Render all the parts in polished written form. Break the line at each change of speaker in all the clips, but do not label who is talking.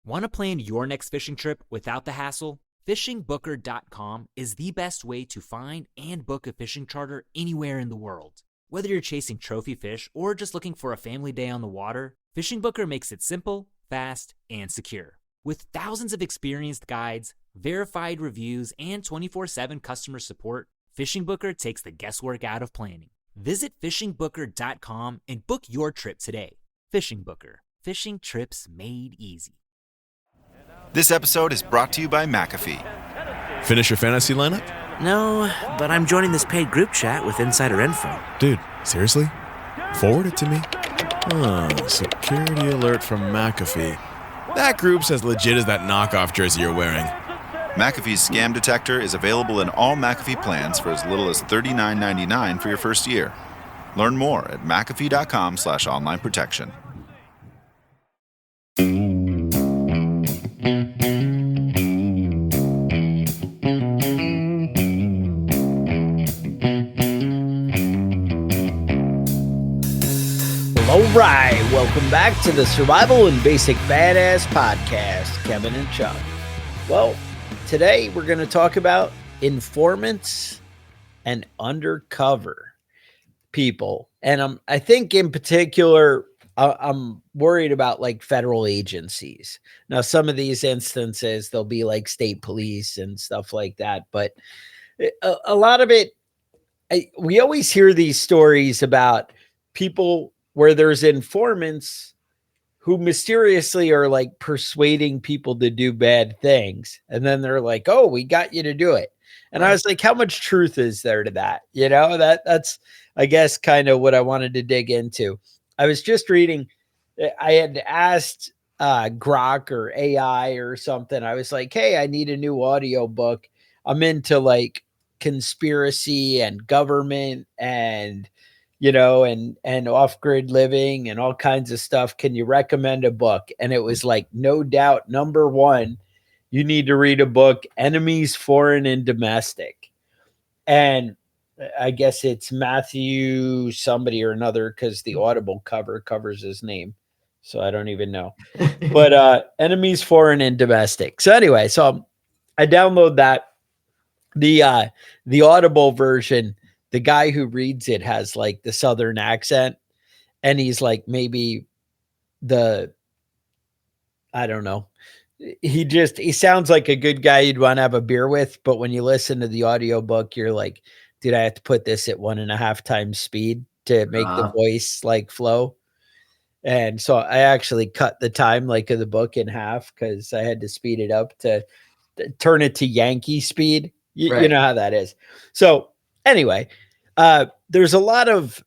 Want to plan your next fishing trip without the hassle? FishingBooker.com is the best way to find and book a fishing charter anywhere in the world. Whether you're chasing trophy fish or just looking for a family day on the water, Fishing Booker makes it simple, fast, and secure. With thousands of experienced guides, verified reviews, and 24/7 customer support, Fishing Booker takes the guesswork out of planning. Visit FishingBooker.com and book your trip today. Fishing Booker. Fishing trips made easy.
This episode is brought to you by McAfee.
Finish your fantasy lineup?
No, but I'm joining this paid group chat with insider info.
Dude, seriously? Forward it to me. Security alert from McAfee. That group's as legit as that knockoff jersey you're wearing.
McAfee's scam detector is available in all McAfee plans for as little as $39.99 for your first year. Learn more at McAfee.com/online protection.
All right, welcome back to the Survival and Basic Badass Podcast, Kevin and Chuck. Well, today we're going to talk about informants and undercover people. And I think in particular, I'm worried about like federal agencies. Now, some of these instances, they'll be like state police and stuff like that. But a lot of it, we always hear these stories about people where there's informants who mysteriously are like persuading people to do bad things. And then they're like, oh, we got you to do it. And right. I was like, how much truth is there to that? You know, that's, I guess, kind of what I wanted to dig into. I was just reading, I had asked Grok or AI or something. I was like, hey, I need a new audio book. I'm into like conspiracy and government and you know, and off-grid living and all kinds of stuff. Can you recommend a book? And it was like, no doubt, number one, you need to read a book, Enemies, Foreign and Domestic. And I guess it's Matthew somebody or another because the Audible cover covers his name. So I don't even know. But Enemies, Foreign and Domestic. So anyway, so I download that. The Audible version, the guy who reads it has like the Southern accent and he's like, maybe I don't know. He sounds like a good guy you'd want to have a beer with. But when you listen to the audiobook, you're like, dude, I have to put this at 1.5 times speed to make the voice like flow. And so I actually cut the time like of the book in half because I had to speed it up to turn it to Yankee speed. You know how that is. So anyway, there's a lot of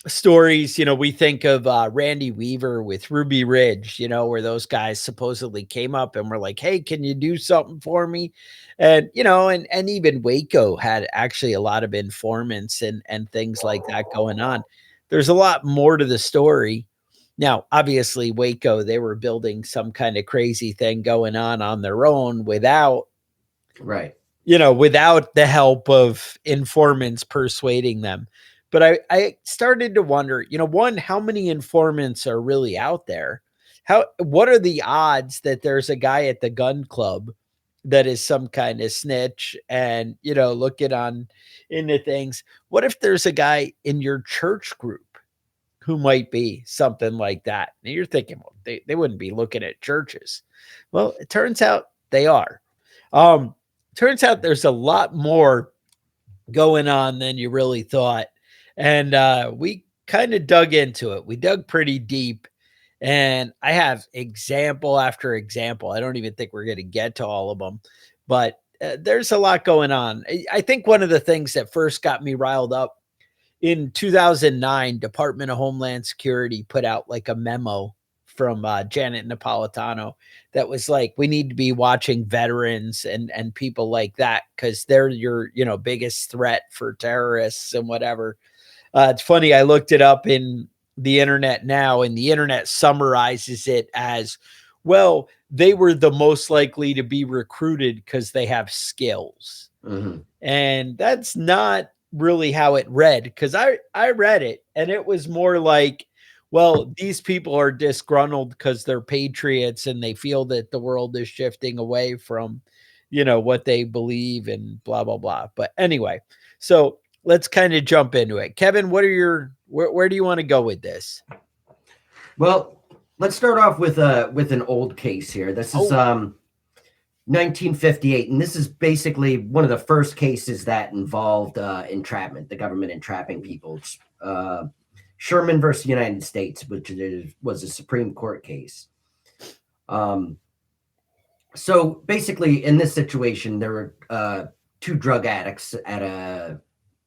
stories, you know, we think of Randy Weaver with Ruby Ridge, you know, where those guys supposedly came up and were like, hey, can you do something for me? And, you know, and even Waco had actually a lot of informants and things like that going on. There's a lot more to the story. Now, obviously, Waco, they were building some kind of crazy thing going on their own without without the help of informants persuading them. But I started to wonder, you know, one, how many informants are really out there? What are the odds that there's a guy at the gun club that is some kind of snitch and, you know, looking into things? What if there's a guy in your church group who might be something like that? And you're thinking, well, they wouldn't be looking at churches. Well, it turns out they are. Turns out there's a lot more going on than you really thought. And we kind of dug into it. We dug pretty deep. And I have example after example. I don't even think we're going to get to all of them. But there's a lot going on. I think one of the things that first got me riled up, in 2009, Department of Homeland Security put out like a memo from Janet Napolitano that was like, we need to be watching veterans and people like that because they're your, you know, biggest threat for terrorists and whatever. It's funny. I looked it up in the internet now, and the internet summarizes it as, well, they were the most likely to be recruited because they have skills. Mm-hmm. And that's not really how it read, because I read it and it was more like, well, these people are disgruntled because they're patriots and they feel that the world is shifting away from, what they believe and blah, blah, blah. But anyway, so let's kind of jump into it. Kevin, where do you want to go with this?
Well, let's start off with an old case here. This is 1958, and this is basically one of the first cases that involved entrapment, the government entrapping people. It's, Sherman versus United States, which was a Supreme Court case. So basically, in this situation, there were two drug addicts at a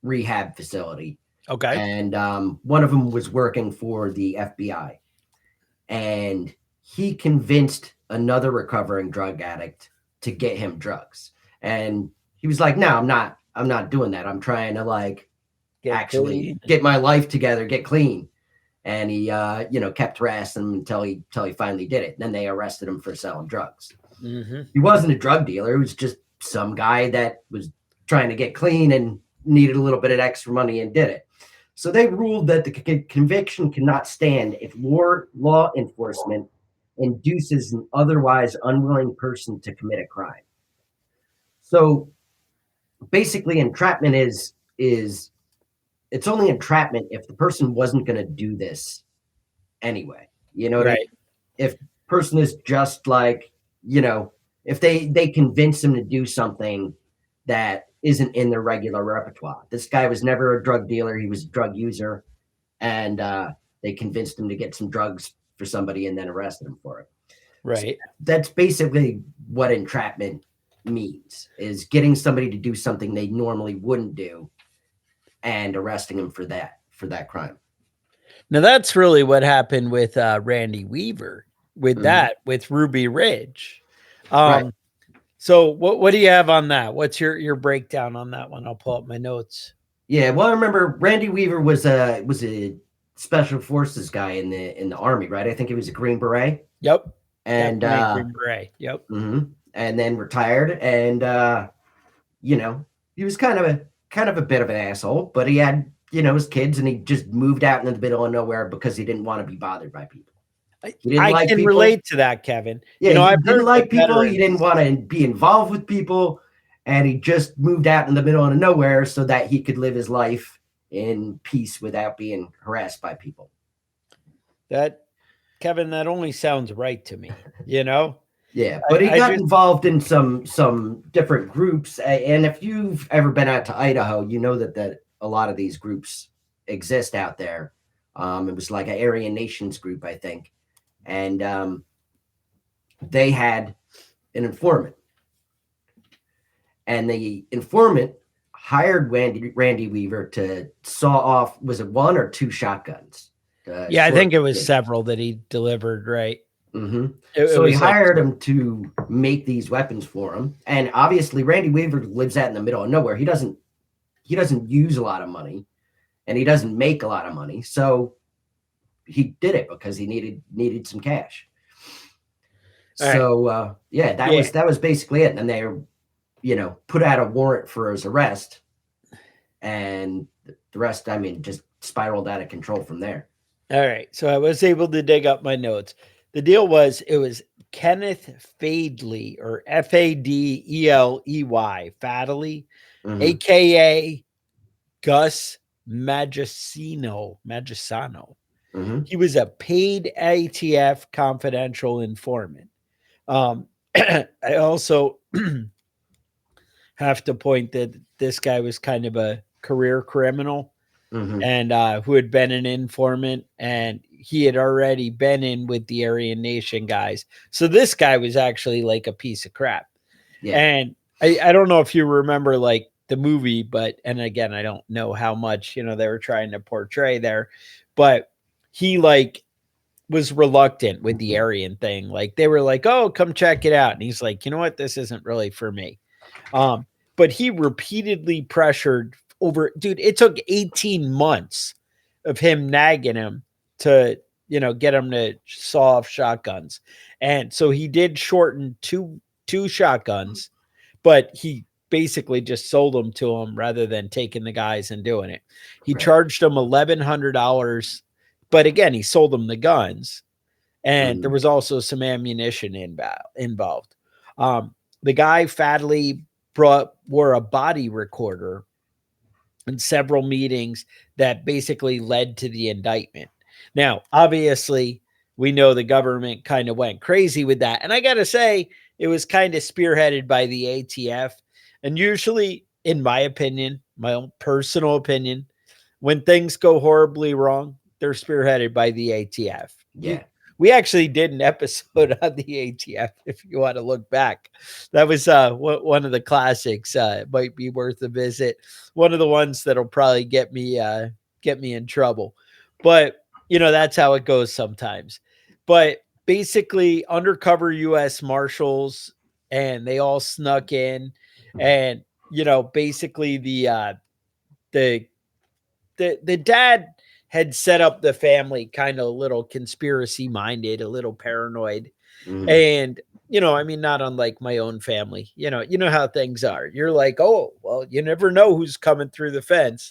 rehab facility.
Okay.
And one of them was working for the FBI. And he convinced another recovering drug addict to get him drugs. And he was like, no, I'm not doing that. I'm trying to get my life together, get clean. And he, kept harassing him until he finally did it. And then they arrested him for selling drugs.
Mm-hmm.
He wasn't a drug dealer. He was just some guy that was trying to get clean and needed a little bit of extra money and did it. So they ruled that the conviction cannot stand if law enforcement induces an otherwise unwilling person to commit a crime. So basically, entrapment is it's only entrapment if the person wasn't going to do this anyway. You know what I mean? If person is just like, if they convince him to do something that isn't in their regular repertoire. This guy was never a drug dealer. He was a drug user. And they convinced him to get some drugs for somebody and then arrested him for it.
Right.
So that's basically what entrapment means, is getting somebody to do something they normally wouldn't do and arresting them for that crime.
Now that's really what happened with Randy Weaver with that, with Ruby Ridge.
Right.
So what do you have on that? What's your breakdown on that one? I'll pull up my notes.
Yeah, well, I remember Randy Weaver was a special forces guy in the Army, right? I think he was a Green Beret.
Yep.
And
Green Beret. Yep.
Mm-hmm. And then retired, and he was kind of a bit of an asshole, but he had his kids, and he just moved out into the middle of nowhere because he didn't want to be bothered by people.
I can relate to that, Kevin.
Yeah,
I
didn't like people. He didn't want to be involved with people, and he just moved out in the middle of nowhere so that he could live his life in peace without being harassed by people.
Kevin, that only sounds right to me.
Yeah, but he got involved in some different groups, and if you've ever been out to Idaho, you know that a lot of these groups exist out there. It was like an Aryan Nations group, I think. And they had an informant. And the informant hired Randy Weaver to saw off, was it one or two shotguns?
I think it was several that he delivered, right?
Mm-hmm. So he hired him to make these weapons for him. And obviously Randy Weaver lives out in the middle of nowhere. He doesn't use a lot of money, and he doesn't make a lot of money. So he did it because he needed some cash. So that was basically it. And they, put out a warrant for his arrest, and the rest, just spiraled out of control from there.
All right. So I was able to dig up my notes. The deal was, it was Kenneth Fadley, or Fadeley, aka Gus Magisano.
Mm-hmm.
He was a paid ATF confidential informant. I also have to point that this guy was kind of a career criminal, and who had been an informant, and he had already been in with the Aryan Nation guys. So this guy was actually like a piece of crap. Yeah. And I don't know if you remember like the movie, and again, I don't know how much, they were trying to portray there, but he was reluctant with the Aryan thing. Like they were like, oh, come check it out. And he's like, you know what? This isn't really for me. But he repeatedly pressured dude, it took 18 months of him nagging him to, get him to saw off shotguns. And so he did shorten two shotguns, but he basically just sold them to him rather than taking the guys and doing it. He charged him $1,100 But again, he sold them the guns, and there
Mhm.
was also some ammunition involved. The guy Fadley wore a body recorder in several meetings that basically led to the indictment. Now, obviously, we know the government kind of went crazy with that. And I got to say, it was kind of spearheaded by the ATF. And usually, in my opinion, my own personal opinion, when things go horribly wrong, they're spearheaded by the ATF.
Yeah.
We actually did an episode on the ATF, if you want to look back. That was one of the classics. It might be worth a visit. One of the ones that'll probably get me in trouble. But that's how it goes sometimes. But basically, undercover U.S. Marshals, and they all snuck in, and basically the dad had set up the family kind of a little conspiracy minded, a little paranoid.
Mhm.
And, I mean, not unlike my own family, you know how things are. You're like, oh, well, you never know who's coming through the fence.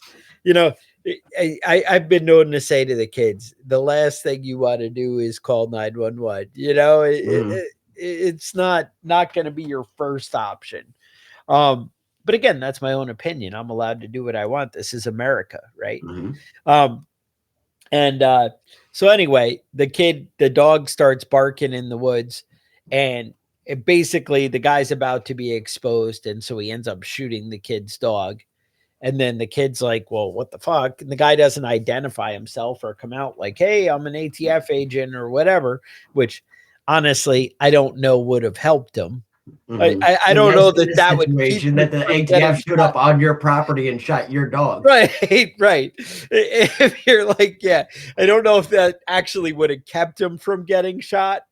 I've been known to say to the kids, the last thing you want to do is call 911.
Mhm.
It's not going to be your first option. But again, that's my own opinion. I'm allowed to do what I want. This is America, right?
Mhm.
Um, and so anyway, the dog starts barking in the woods, and basically the guy's about to be exposed, and so he ends up shooting the kid's dog. And then the kid's like, well, what the fuck? And the guy doesn't identify himself or come out like, hey, I'm an ATF agent or whatever, which honestly, I don't know would have helped him.
Mhm.
I
In
don't
this
know
in
that
this
that would keep
situation
him
that the
from getting
ATF showed
shot.
up on your property and shot your dog.
Right, right. If you're like, yeah, I don't know if that actually would have kept him from getting shot,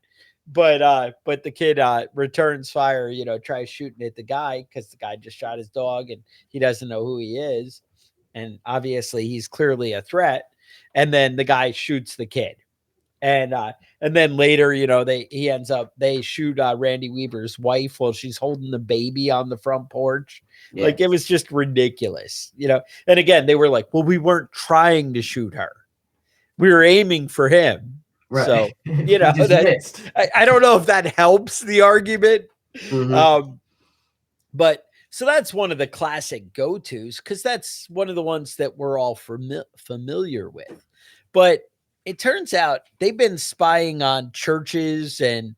but the kid returns fire, tries shooting at the guy because the guy just shot his dog and he doesn't know who he is. And obviously he's clearly a threat. And then the guy shoots the kid. And then later, they shoot Randy Weaver's wife while she's holding the baby on the front porch.
Yeah.
Like, it was just ridiculous, And again, they were like, well, we weren't trying to shoot her. We were aiming for him.
Right.
So,
He just
that
missed.
I don't know if that helps the argument.
Mhm.
But so that's one of the classic go-tos, because that's one of the ones that we're all familiar with. But it turns out they've been spying on churches and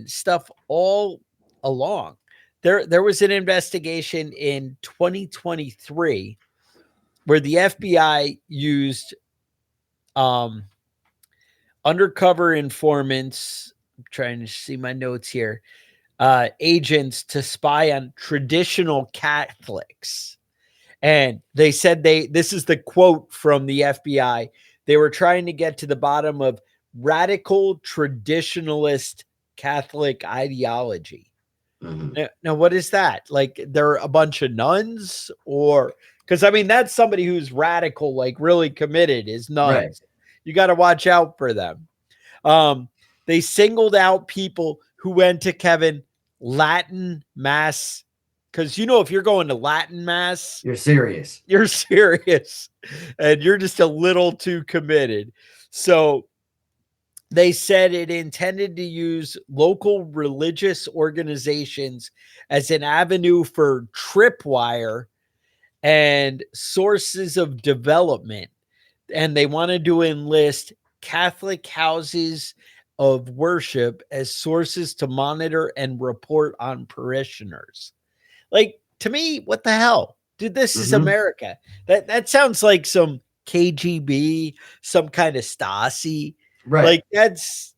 stuff all along. There was an investigation in 2023 where the FBI used undercover informants. I'm trying to see my notes here. Agents to spy on traditional Catholics. And they said this is the quote from the FBI. They were trying to get to the bottom of radical traditionalist Catholic ideology.
Mhm.
Now, what is that? Like, they're a bunch of nuns, or because I mean, that's somebody who's radical, like really committed, is nuns.
Right.
You got to watch out for them. They singled out people who went to Latin mass, because if you're going to Latin mass,
You're serious.
you're serious and you're just a little too committed. So they said it intended to use local religious organizations as an avenue for tripwire and sources of development. And they wanted to enlist Catholic houses of worship as sources to monitor and report on parishioners. Like, to me, what the hell? Dude, this is
Mhm.
America. That sounds like some KGB, some kind of Stasi.
Right.
Like, that's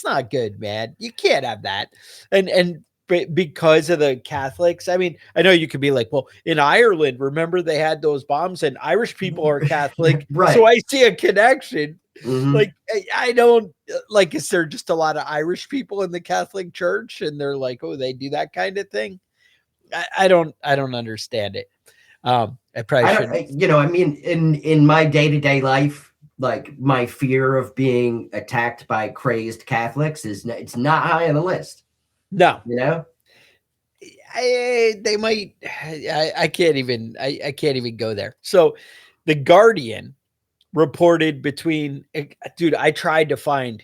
not good, man. You can't have that. And because of the Catholics, I mean, I know you could be like, well, in Ireland, remember they had those bombs, and Irish people are Catholic,
Right.
so I see a connection.
Mhm.
Like, I don't like. Is there just a lot of Irish people in the Catholic Church, and they're like, oh, they do that kind of thing? I don't understand it. I probably
I
shouldn't.
don't, I mean, in my day-to-day life, like, my fear of being attacked by crazed Catholics it's not high on the list.
No, they might. I can't even. I can't even go there. So, the Guardian reported between, dude, I tried to find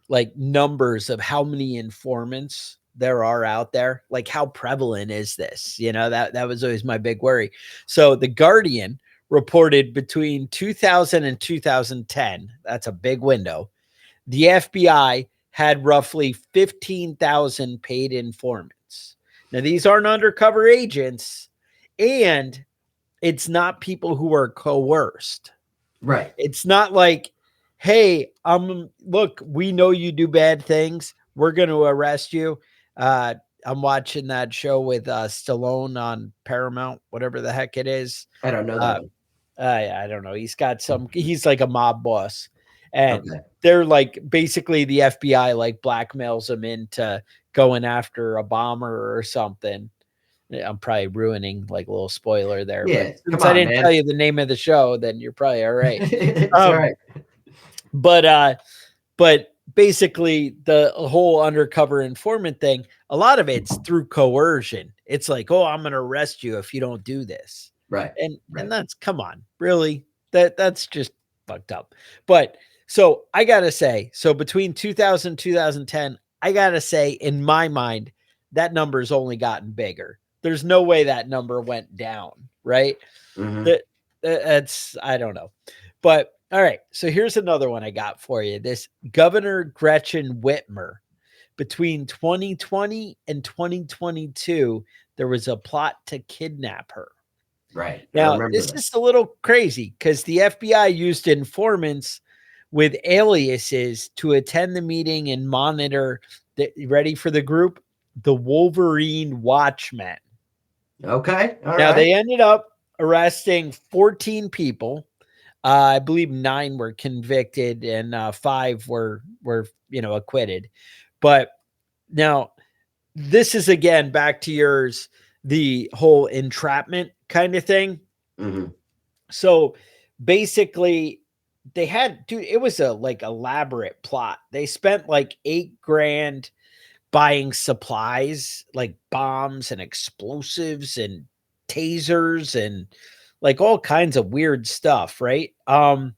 like numbers of how many informants there are out there. Like, how prevalent is this? You know, that was always my big worry. So the Guardian reported between 2000 and 2010, that's a big window, the FBI had roughly 15,000 paid informants. Now, these aren't undercover agents, and it's not people who are coerced.
Right.
It's not like, hey, look, we know you do bad things. We're going to arrest you. I'm watching that show with Stallone on Paramount, whatever the heck it is.
I don't know that one.
I don't know. He's like a mob boss. And
Okay.
they're like, basically the FBI like blackmails him into going after a bomber or something. I'm probably ruining like a little spoiler there.
Yeah,
But since
come
I
on,
didn't
man.
tell you the name of the show, then you're probably all right.
It's all right.
But basically the whole undercover informant thing, a lot of it's through coercion. It's like, oh, I'm going to arrest you if you don't do this.
Right.
And
Right.
that's, come on, really? That's just fucked up. But so I got to say, so between 2000 and 2010, I got to say, in my mind, that number's only gotten bigger. There's no way that number went down, right?
Mhm.
That's, I don't know. But all right, so here's another one I got for you. This Governor Gretchen Whitmer, between 2020 and 2022, there was a plot to kidnap her.
Right. I
Now,
remember
this
that.
is a little crazy because the FBI used informants with aliases to attend the meeting and monitor ready for the group, the Wolverine Watchmen.
Okay. All
Now,
right.
they ended up arresting 14 people. I believe 9 were convicted and 5 were acquitted. But now this is again back to yours, the whole entrapment kind of thing.
Mhm.
So basically, they had, dude, it was a like elaborate plot. They spent like $8,000 buying supplies like bombs and explosives and tasers and like all kinds of weird stuff, right? Let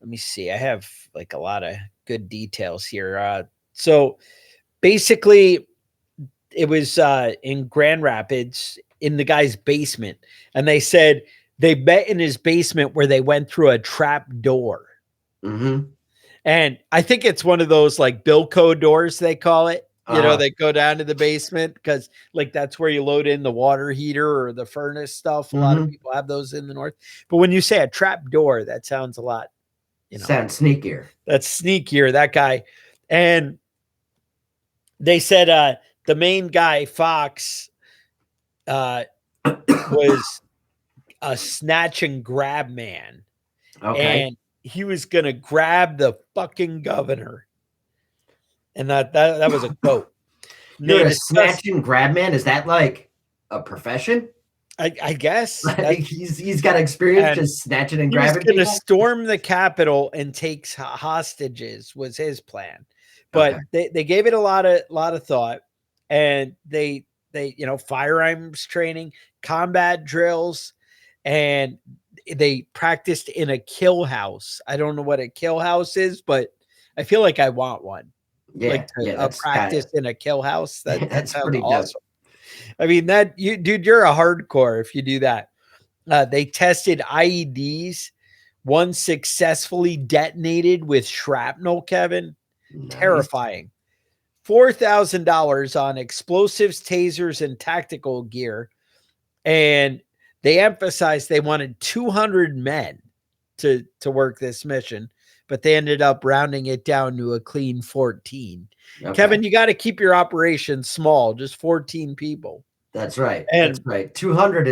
me see. I have like a lot of good details here. So basically it was in Grand Rapids in the guy's basement, and they said they met in his basement where they went through a trap door.
Mhm.
And I think it's one of those like Bilco doors, they call it. They go down to the basement because like that's where you load in the water heater or the furnace stuff. A lot of
Mhm.
people have those in the north. But when you say a trap door, that sounds a lot,
Sounds sneakier.
that's sneakier, that guy. And they said the main guy, Fox, was a snatch and grab man.
Okay.
And he was gonna grab the fucking governor. And that was a quote.
You're
They
a
discussed,
snatch and grab man. Is that like a profession?
I guess
Like he's got experience
and
just snatching and
he was
grabbing
gonna
people?
storm the Capitol and take hostages was his plan. But
Okay.
they gave it a lot of thought, and they firearms training, combat drills, and they practiced in a kill house. I don't know what a kill house is, but I feel like I want one.
Yeah.
Like
Yeah.
to
That's
practice in a kill house. That
that's
sounds
pretty dope.
awesome. I mean, dude, you're a hardcore if you do that. They tested IEDs. One successfully detonated with shrapnel, Kevin.
Nice.
Terrifying. $4,000 on explosives, tasers, and tactical gear. And they emphasized they wanted 200 men to work this mission, but they ended up rounding it down to a clean 14.
Okay.
Kevin, you got to keep your operation small, just 14 people.
That's right.
And
That's right. 200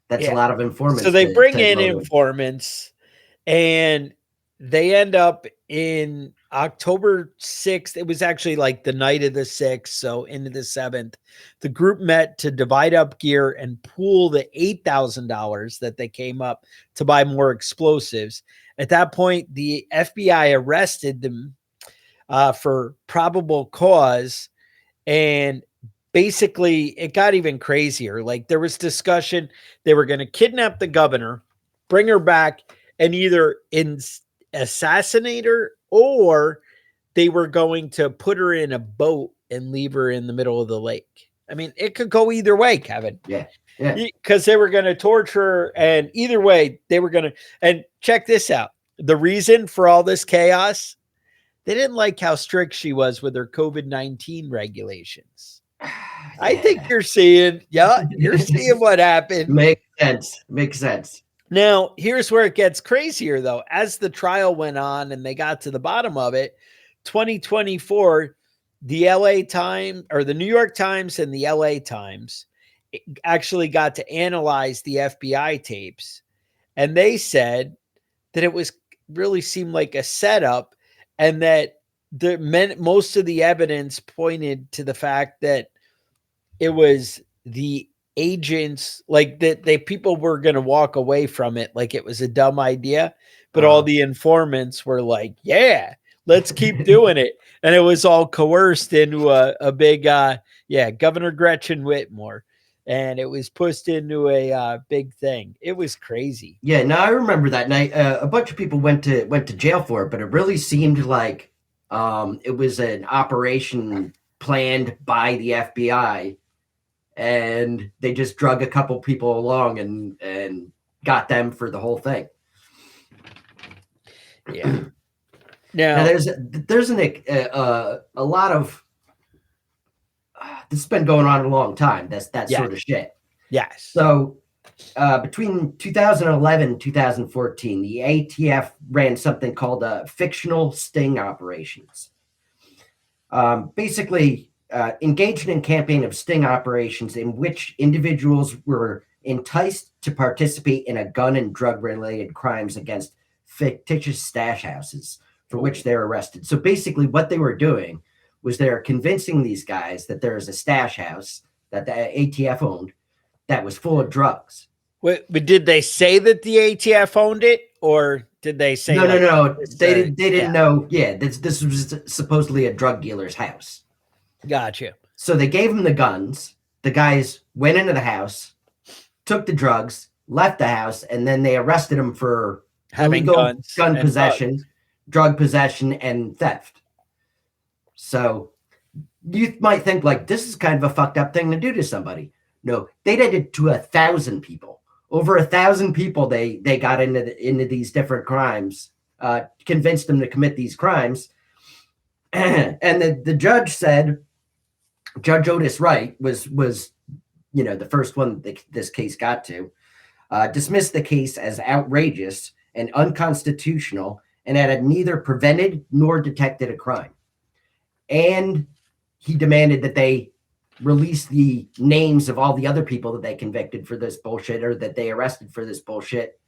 that's a
yeah,
lot of informants.
so they
to
bring in
load in.
informants, and they end up in October 6th. It was actually like the night of the 6th, so into the 7th. The group met to divide up gear and pool the $8,000 that they came up to buy more explosives. At that point, the FBI arrested them for probable cause, and basically it got even crazier. Like there was discussion, they were going to kidnap the governor, bring her back, and either assassinate her, or they were going to put her in a boat and leave her in the middle of the lake. I mean, it could go either way, Kevin.
Yeah. Yeah.
Because they were going to torture her, and either way, they were going to. And check this out. The reason for all this chaos, they didn't like how strict she was with her COVID-19 regulations. I think you're seeing what happened.
Makes sense.
Now, here's where it gets crazier, though. As the trial went on and they got to the bottom of it, 2024, the LA Times, or the New York Times and the LA Times, actually got to analyze the FBI tapes. And they said that it really seemed like a setup, and that most of the evidence pointed to the fact that it was the agents, like that people were going to walk away from it like it was a dumb idea, but all the informants were like, yeah, let's keep doing it. And it was all coerced into a big, Governor Gretchen Whitmore. And it was pushed into a big thing. It was crazy.
Yeah, no, I remember that night. A bunch of people went to jail for it, but it really seemed like it was an operation planned by the FBI, and they just drug a couple people along and got them for the whole thing.
Yeah.
Now there's a lot of this has been going on a long time. That sort of shit.
Yes.
So between 2011 and 2014, the ATF ran something called fictional sting operations. Basically, engaged in a campaign of sting operations in which individuals were enticed to participate in a gun and drug-related crimes against fictitious stash houses for which they were arrested. So basically what they were doing was they're convincing these guys that there is a stash house that the ATF owned that was full of drugs.
But did they say that the ATF owned it, or did they say
no? They didn't know. Yeah, this was supposedly a drug dealer's house.
Gotcha.
So they gave them the guns. The guys went into the house, took the drugs, left the house, and then they arrested them for
having
gun possession, drug possession, and theft. So you might think like this is kind of a fucked up thing to do to somebody. No, they did it to 1,000 people. Over 1,000 people they got into these different crimes, convinced them to commit these crimes. And the judge said, Judge Otis Wright was the first one that this case got to, dismissed the case as outrageous and unconstitutional, and had neither prevented nor detected a crime. And he demanded that they release the names of all the other people that they convicted for this bullshit, or that they arrested for this bullshit.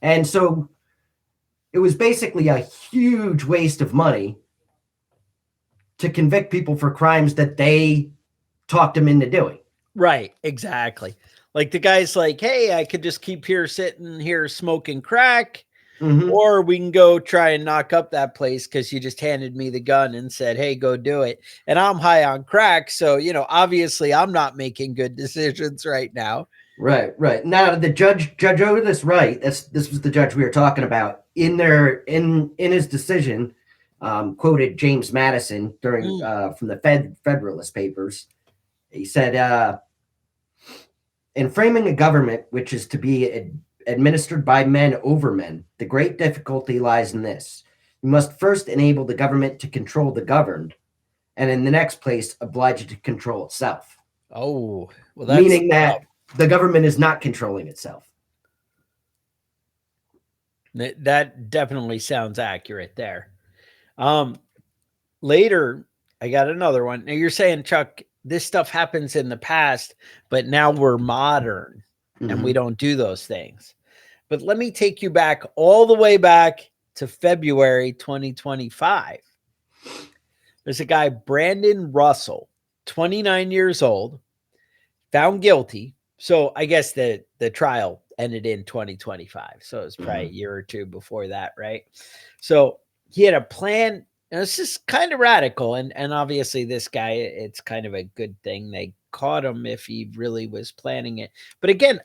And so it was basically a huge waste of money to convict people for crimes that they talked them into doing.
Right, exactly. Like the guy's like, hey, I could just keep sitting here smoking crack, or we can go try and knock up that place because you just handed me the gun and said, hey, go do it. And I'm high on crack. So, obviously I'm not making good decisions right now.
Right. Now the Judge Otis Wright, this was the judge we were talking about, in his decision, quoted James Madison during from the Federalist Papers. He said, in framing a government which is to be administered by men over men, the great difficulty lies in this. You must first enable the government to control the governed, and in the next place, oblige it to control itself.
Oh, well, that's
meaning that the government is not controlling itself.
That definitely sounds accurate there. Later, I got another one. Now you're saying, Chuck, this stuff happens in the past, but now we're modern and we don't do those things. But let me take you back all the way back to February 2025. There's a guy, Brandon Russell, 29 years old, found guilty. So I guess the trial ended in 2025. So it was probably a year or two before that, right? So he had a plan. And it's just kind of radical. And obviously this guy, it's kind of a good thing they caught him if he really was planning it. But again,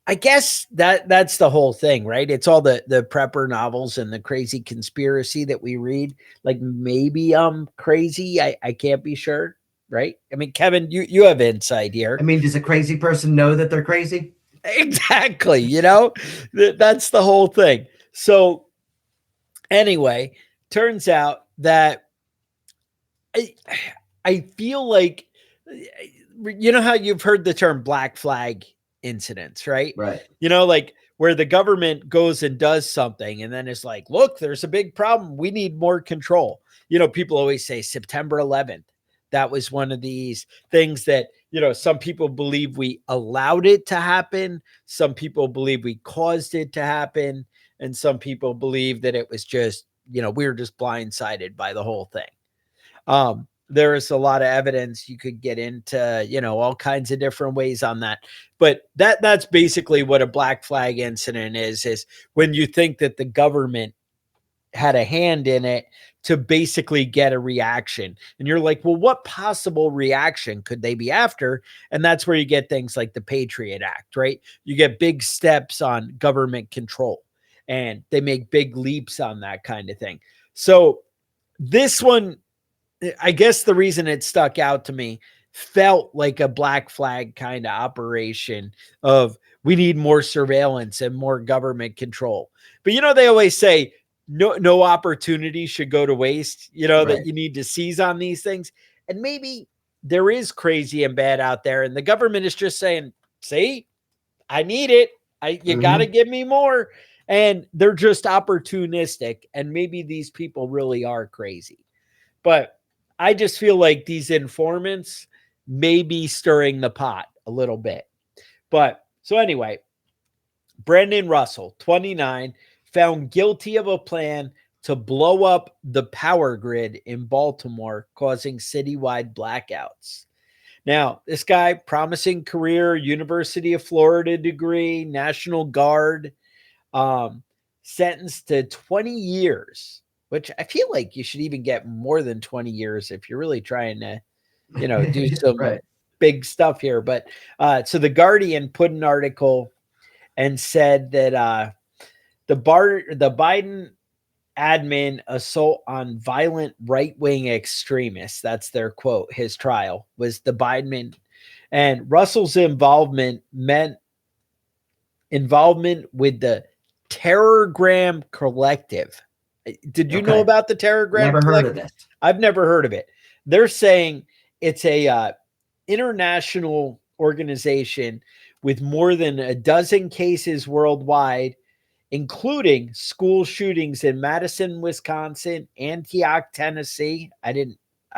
I guess that's the whole thing, right? It's all the prepper novels and the crazy conspiracy that we read. Like maybe I'm crazy. I can't be sure, right? I mean, Kevin, you have insight here.
I mean, does a crazy person know that they're crazy?
Exactly. That's the whole thing. So anyway, turns out that I feel like, you know how you've heard the term black flag incidents, right?
Right.
Like where the government goes and does something and then it's like, look, there's a big problem. We need more control. People always say September 11th. That was one of these things that, some people believe we allowed it to happen. Some people believe we caused it to happen. And some people believe that it was just, we were just blindsided by the whole thing. There is a lot of evidence you could get into, all kinds of different ways on that. But that's basically what a black flag incident is when you think that the government had a hand in it to basically get a reaction. And you're like, well, what possible reaction could they be after? And that's where you get things like the Patriot Act, right? You get big steps on government control and they make big leaps on that kind of thing. So this one, I guess the reason it stuck out to me felt like a black flag kind of operation of we need more surveillance and more government control. But they always say no opportunity should go to waste,
Right.
that you need to seize on these things. And maybe there is crazy and bad out there. And the government is just saying, see, I need it. You got to give me more. And they're just opportunistic. And maybe these people really are crazy. But I just feel like these informants may be stirring the pot a little bit. But so anyway, Brendan Russell, 29, found guilty of a plan to blow up the power grid in Baltimore, causing citywide blackouts. Now, this guy, promising career, University of Florida degree, National Guard, sentenced to 20 years, which I feel like you should even get more than 20 years if you're really trying to, do some
Right.
big stuff here. But so the Guardian put an article and said that the Biden admin assault on violent right-wing extremists, that's their quote, his trial was the Biden, and Russell's involvement meant involvement with the Terrorgram Collective. Did you know about the Terrorgram
Never
Collective?
heard of this.
I've never heard of it. They're saying it's a international organization with more than a dozen cases worldwide, including school shootings in Madison, Wisconsin, Antioch, Tennessee. I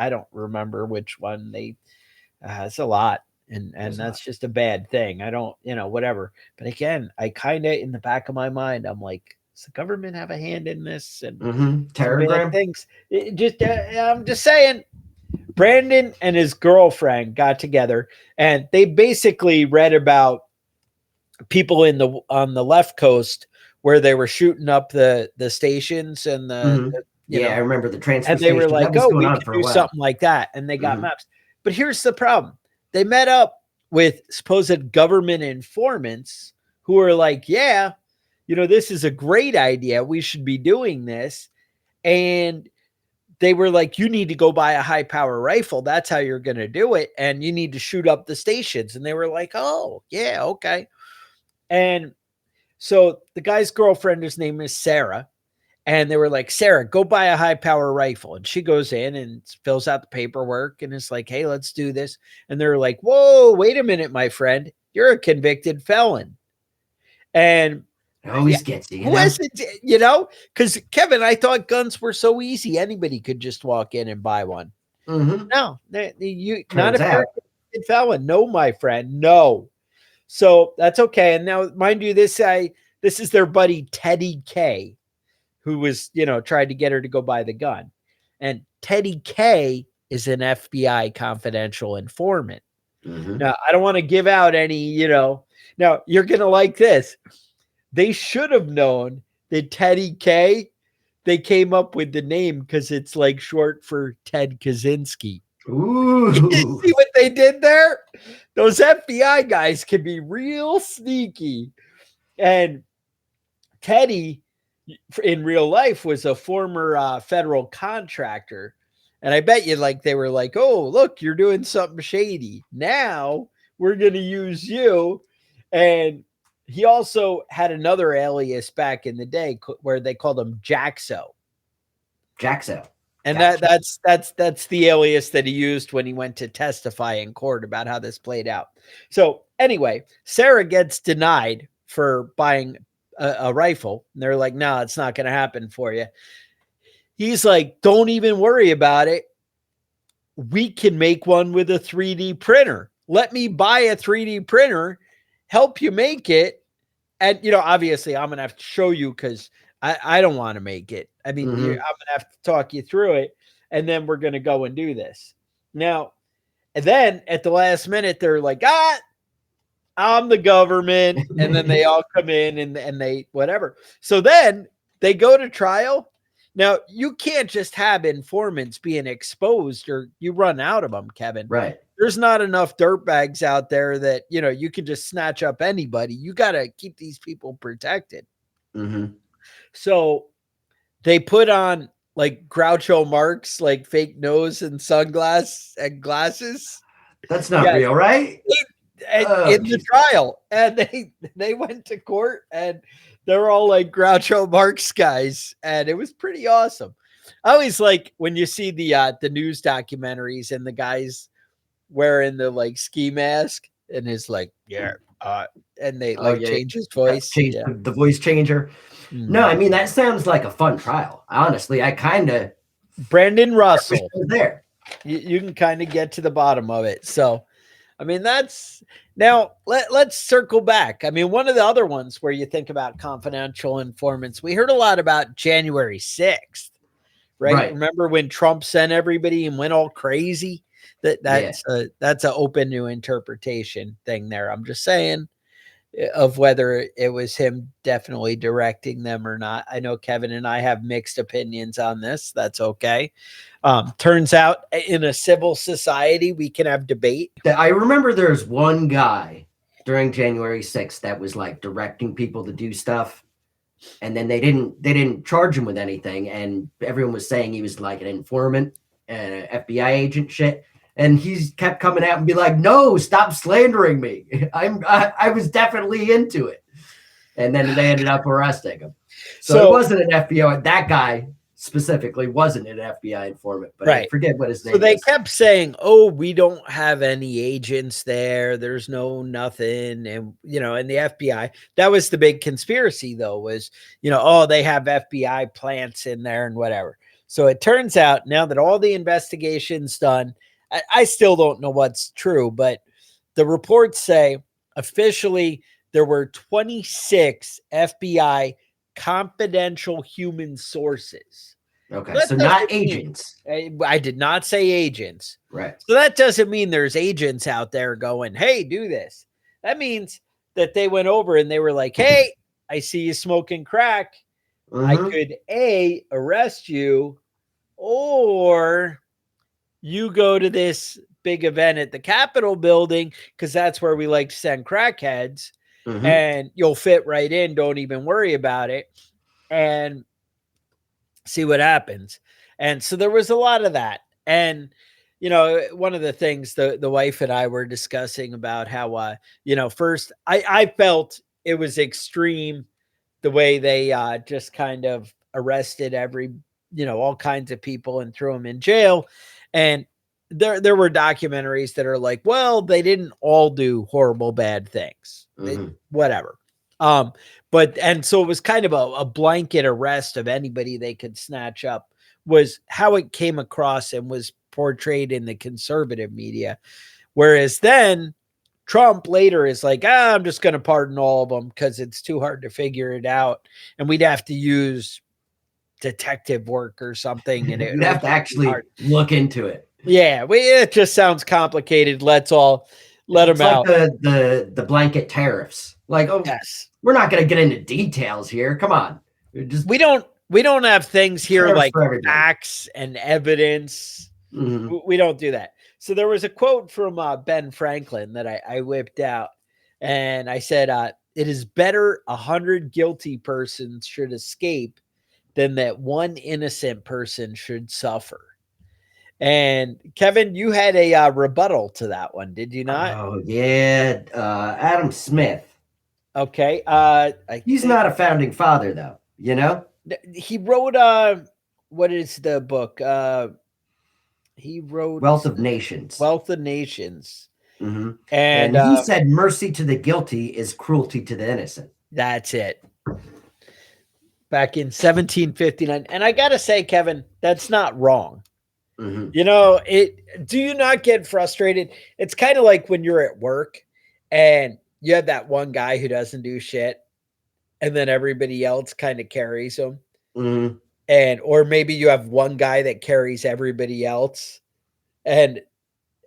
don't remember which one it's a lot. And that's just a bad thing. I don't, whatever. But again, I kind of, in the back of my mind, I'm like, does the government have a hand in this? And
Terrorgram
things. I'm just saying, Brandon and his girlfriend got together and they basically read about people on the left coast where they were shooting up the stations and
I remember the transfer
and they were
station.
like,
That was
oh,
going
we
on
could
for a
do
while.
something like that. And they got maps. But here's the problem. They met up with supposed government informants who are like, yeah, this is a great idea. We should be doing this. And they were like, you need to go buy a high power rifle. That's how you're going to do it. And you need to shoot up the stations. And they were like, oh, yeah, okay. And so the guy's girlfriend, his name is Sarah. And they were like, Sarah, go buy a high power rifle. And she goes in and fills out the paperwork and is like, hey, let's do this. And they're like, whoa, wait a minute, my friend. You're a convicted felon. And
It always gets you,
who is it, because Kevin, I thought guns were so easy. Anybody could just walk in and buy one. No, you not if you're a convicted felon. No, my friend, no. So that's okay. And now, mind you, this is their buddy Teddy K, who was, tried to get her to go buy the gun. And Teddy K is an FBI confidential informant. Now, I don't want to give out any, now you're going to like this. They should have known that Teddy K, they came up with the name because it's like short for Ted Kaczynski.
Ooh.
See what they did there? Those FBI guys can be real sneaky. And Teddy, in real life, was a former federal contractor. And I bet you they were like, oh, look, you're doing something shady. Now we're going to use you. And he also had another alias back in the day where they called him Jaxo. And
Gotcha.
that's the alias that he used when he went to testify in court about how this played out. So anyway, Sarah gets denied for buying a rifle. And they're like, no, it's not going to happen for you. He's like, don't even worry about it. We can make one with a 3D printer. Let me buy a 3D printer, help you make it. And, obviously I'm going to have to show you because I don't want to make it. I mean, I'm going to have to talk you through it. And then we're going to go and do this. Now, and then at the last minute, they're like, I'm the government. And then they all come in and they whatever. So then they go to trial. Now, you can't just have informants being exposed or you run out of them, Kevin.
Right.
There's not enough dirtbags out there that, you can just snatch up anybody. You got to keep these people protected.
Mm-hmm.
So they put on Groucho Marx, fake nose and sunglasses and glasses.
That's not real, right?
In the trial. And they went to court and they're all like Groucho Marx guys. And it was pretty awesome. I always like when you see the news documentaries and the guys wearing the ski mask and is like, and they change his voice.
Change the voice changer. No, I mean, that sounds like a fun trial. Honestly, I kind of
Brandon Russell
there.
You can kind of get to the bottom of it. So, I mean, that's now let's circle back. I mean, one of the other ones where you think about confidential informants, we heard a lot about January 6th, right? Remember when Trump sent everybody and went all crazy? That's an open to interpretation thing there. I'm just saying of whether it was him definitely directing them or not. I know Kevin and I have mixed opinions on this. That's okay. Turns out in a civil society, we can have debate.
I remember there's one guy during January 6th that was directing people to do stuff. And then they didn't charge him with anything. And everyone was saying he was like an informant and an FBI agent shit. And he's kept coming out and be like, no, stop slandering me. I was definitely into it. And then they ended up arresting him. So it wasn't an FBI. That guy specifically wasn't an FBI informant, but I forget what his name is.
So they kept saying, oh, we don't have any agents there. There's nothing. And, and the FBI, that was the big conspiracy though, was, they have FBI plants in there and whatever. So it turns out now that all the investigation's done, I still don't know what's true, but the reports say officially there were 26 FBI confidential human sources.
Okay, so not agents.
I did not say agents.
Right.
So that doesn't mean there's agents out there going, hey, do this. That means that they went over and they were like, hey, I see you smoking crack. I could arrest you, or you go to this big event at the Capitol building because that's where we like to send crackheads, and you'll fit right in. Don't even worry about it and see what happens. And so there was a lot of that. And, one of the things the wife and I were discussing about how, first I felt it was extreme the way they just kind of arrested all kinds of people and threw them in jail. And there were documentaries that are like, well, they didn't all do horrible, bad things, whatever. So it was kind of a blanket arrest of anybody they could snatch up, was how it came across and was portrayed in the conservative media. Whereas then Trump later is like, I'm just going to pardon all of them because it's too hard to figure it out. And we'd have to use detective work or something. And
you'd have to actually look into it.
Yeah, it just sounds complicated. Let's all let them out.
Like the blanket tariffs.
Yes,
we're not going to get into details here. Come on,
we don't have things here like facts and evidence. We don't do that. So there was a quote from Ben Franklin that I whipped out, and I said, "It is better 100 guilty persons should escape than that one innocent person should suffer." And Kevin, you had a rebuttal to that one, did you not?
Oh yeah, Adam Smith.
Okay.
He's not a founding father, though. You know,
he wrote what is the book? He wrote
Wealth of Nations.
Wealth of Nations.
Mm-hmm.
And
he said mercy to the guilty is cruelty to the innocent.
That's it. Back in 1759. And I gotta say, Kevin, that's not wrong.
Mm-hmm.
You know, do you not get frustrated? It's kind of like when you're at work and you have that one guy who doesn't do shit, and then everybody else kind of carries him.
Mm-hmm.
And or maybe you have one guy that carries everybody else, and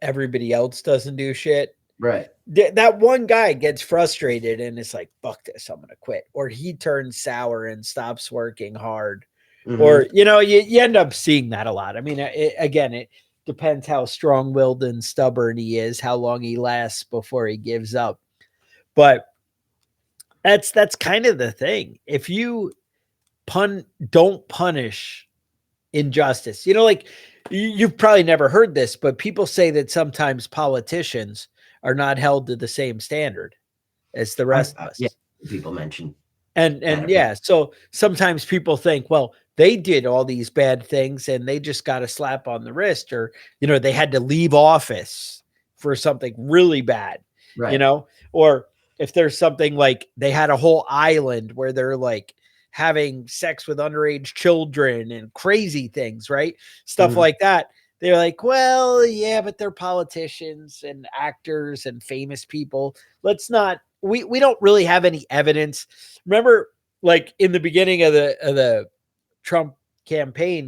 everybody else doesn't do shit.
Right.
That one guy gets frustrated and it's like, fuck this, I'm gonna quit. Or he turns sour and stops working hard.
Mm-hmm.
Or, you know, you end up seeing that a lot. I mean, it depends how strong-willed and stubborn he is, how long he lasts before he gives up. But that's kind of the thing. If you don't punish injustice, you know, like you've probably never heard this, but people say that sometimes politicians are not held to the same standard as the rest of us.
Yeah, people mention.
And yeah, so sometimes people think, well, they did all these bad things and they just got a slap on the wrist, or, you know, they had to leave office for something really bad,
right.
You know, or if there's something like they had a whole island where they're like having sex with underage children and crazy things, right? Stuff like that. They're like, well, yeah, but they're politicians and actors and famous people. Let's not, we don't really have any evidence. Remember, like in the beginning of the Trump campaign,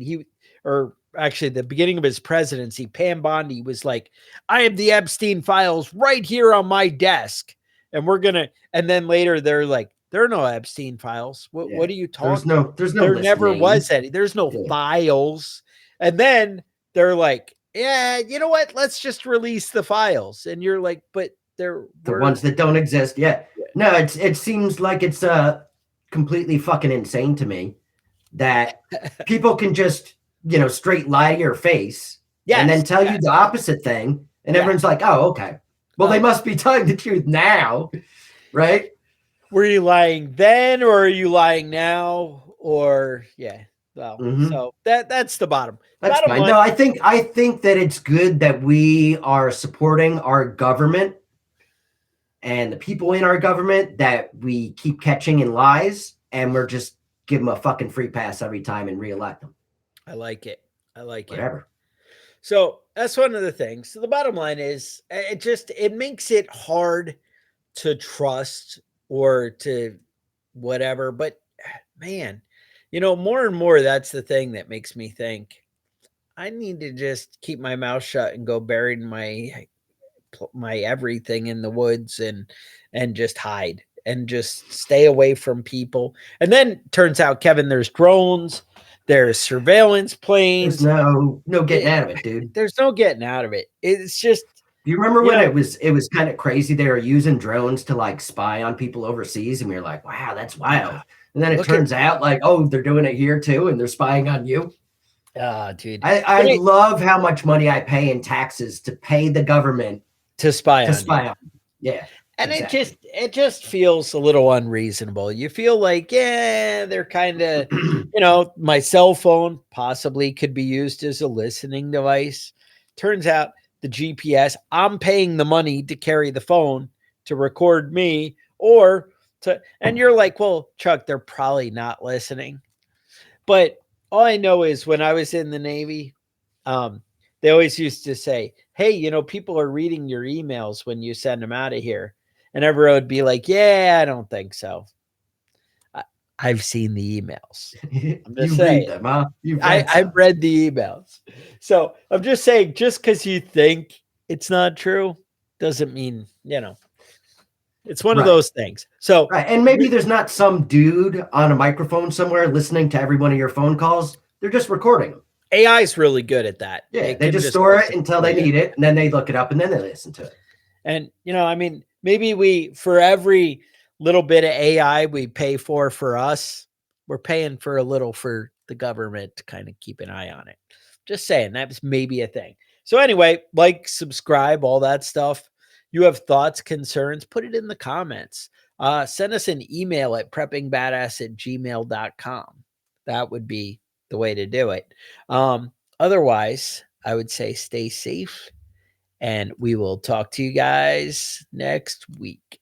the beginning of his presidency, Pam Bondi was like, I have the Epstein files right here on my desk. And and then later they're like, there are no Epstein files. What are you talking about? There never was any. There's no files. And then they're like, yeah, you know what? Let's just release the files. And you're like, but they're
the ones that don't exist. Yeah. No, it seems like it's completely fucking insane to me that people can just, you know, straight lie to your face and then tell you the opposite thing. And everyone's like, oh, okay. Well, they must be telling the truth now, right?
Were you lying then, or are you lying now? Or well, so that's the bottom.
That's fine. No, I think that it's good that we are supporting our government and the people in our government that we keep catching in lies, and we're just give them a fucking free pass every time and reelect them.
I like it.
Whatever.
So that's one of the things. So the bottom line is it makes it hard to trust or to whatever. But man, you know, more and more, that's the thing that makes me think I need to just keep my mouth shut and go bury my everything in the woods and just hide and just stay away from people. And then turns out, Kevin, there's drones. There's surveillance planes.
There's no getting out of it, dude.
There's no getting out of it. It's just.
Do you remember when it was kind of crazy? They were using drones to like spy on people overseas, and we were like, "Wow, that's wild." And then it turns out like, oh, they're doing it here too, and they're spying on you.
Dude,
I love how much money I pay in taxes to pay the government
to spy on.
Yeah.
And exactly. it just feels a little unreasonable. You feel like, they're kind of, you know, my cell phone possibly could be used as a listening device. Turns out the GPS, I'm paying the money to carry the phone to record me and you're like, well, Chuck, they're probably not listening. But all I know is when I was in the Navy, they always used to say, hey, you know, people are reading your emails when you send them out of here. And everyone would be like, yeah, I don't think so. I've seen the emails. I'm just saying.
Read them, huh?
I've read the emails. So I'm just saying, just because you think it's not true doesn't mean, you know, it's one of those things. So,
and maybe there's not some dude on a microphone somewhere listening to every one of your phone calls. They're just recording them.
AI is really good at that.
Yeah,
It
they
can
just store it
put
until they need it, and then they look it up, and then they listen to it.
And, I mean, maybe for every little bit of AI we pay for us, we're paying for a little for the government to kind of keep an eye on it. Just saying, that was maybe a thing. So anyway, like, subscribe, all that stuff. You have thoughts, concerns, put it in the comments. Send us an email at preppingbadass@gmail.com. That would be the way to do it. Otherwise, I would say stay safe, and we will talk to you guys next week.